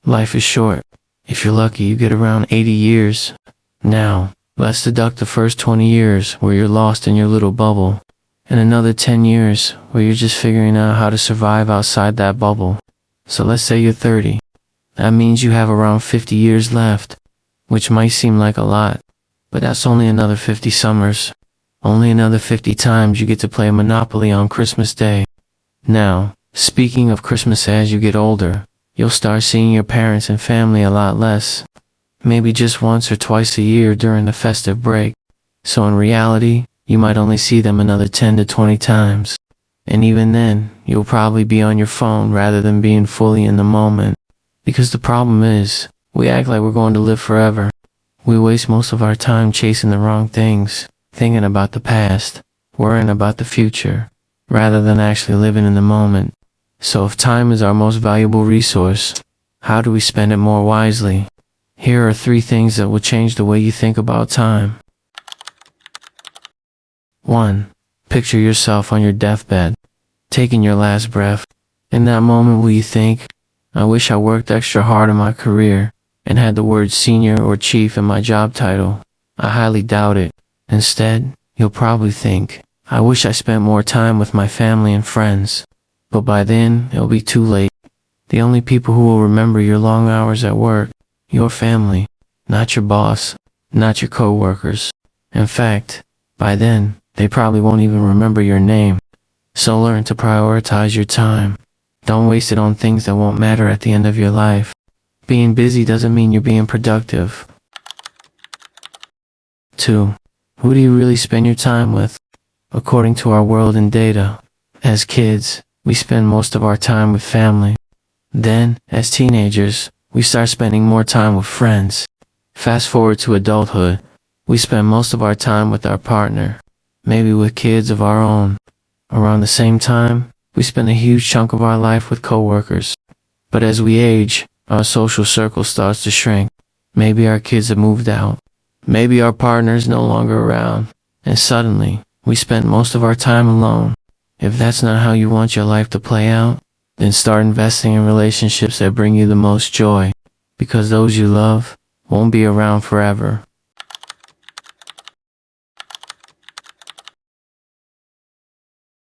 Life is short. If you're lucky, you get around 80 years. Now, let's deduct the first 20 years where you're lost in your little bubble, and another 10 years where you're just figuring out how to survive outside that bubble. So let's say you're 30. That means you have around 50 years left, which might seem like a lot, but that's only another 50 summers. Only another 50 times you get to play Monopoly on Christmas Day. Now, speaking of Christmas, as you get older, you'll start seeing your parents and family a lot less. Maybe just once or twice a year during the festive break. So in reality, you might only see them another 10 to 20 times. And even then, you'll probably be on your phone rather than being fully in the moment. Because the problem is, we act like we're going to live forever. We waste most of our time chasing the wrong things, thinking about the past, worrying about the future, rather than actually living in the moment. So if time is our most valuable resource, how do we spend it more wisely? Here are 3 things that will change the way you think about time. 1. Picture yourself on your deathbed, taking your last breath. In that moment, will you think, I wish I worked extra hard in my career and had the word senior or chief in my job title? I highly doubt it. Instead, you'll probably think, I wish I spent more time with my family and friends. But by then, it'll be too late. The only people who will remember your long hours at work, your family, not your boss, not your co-workers. In fact, by then, they probably won't even remember your name. So learn to prioritize your time. Don't waste it on things that won't matter at the end of your life. Being busy doesn't mean you're being productive. 2. Who do you really spend your time with? According to our world and data, as kids, we spend most of our time with family. Then, as teenagers, we start spending more time with friends. Fast forward to adulthood, we spend most of our time with our partner, maybe with kids of our own. Around the same time, we spend a huge chunk of our life with coworkers. But as we age, our social circle starts to shrink. Maybe our kids have moved out. Maybe our partner's no longer around. And suddenly, we spend most of our time alone. If that's not how you want your life to play out, then start investing in relationships that bring you the most joy, because those you love won't be around forever.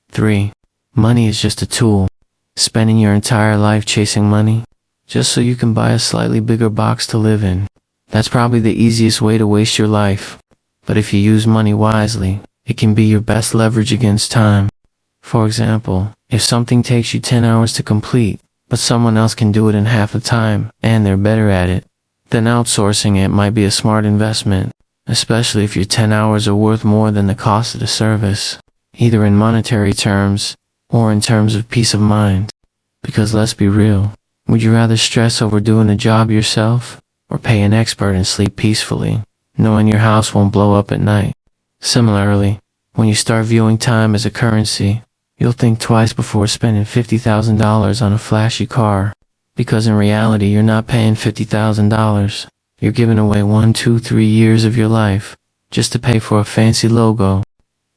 3. Money is just a tool. Spending your entire life chasing money, just so you can buy a slightly bigger box to live in. That's probably the easiest way to waste your life. But if you use money wisely, it can be your best leverage against time. For example, if something takes you 10 hours to complete, but someone else can do it in half the time, and they're better at it, then outsourcing it might be a smart investment, especially if your 10 hours are worth more than the cost of the service, either in monetary terms, or in terms of peace of mind. Because let's be real, would you rather stress over doing the job yourself, or pay an expert and sleep peacefully, knowing your house won't blow up at night? Similarly, when you start viewing time as a currency, you'll think twice before spending $50,000 on a flashy car, because in reality you're not paying $50,000. You're giving away 1, 2, 3 years of your life, just to pay for a fancy logo.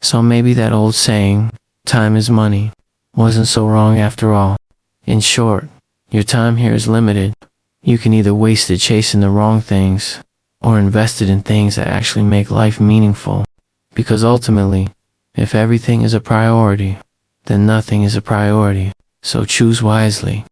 So maybe that old saying, time is money, wasn't so wrong after all. In short, your time here is limited. You can either waste it chasing the wrong things, or invest it in things that actually make life meaningful. Because ultimately, if everything is a priority, then nothing is a priority. So choose wisely.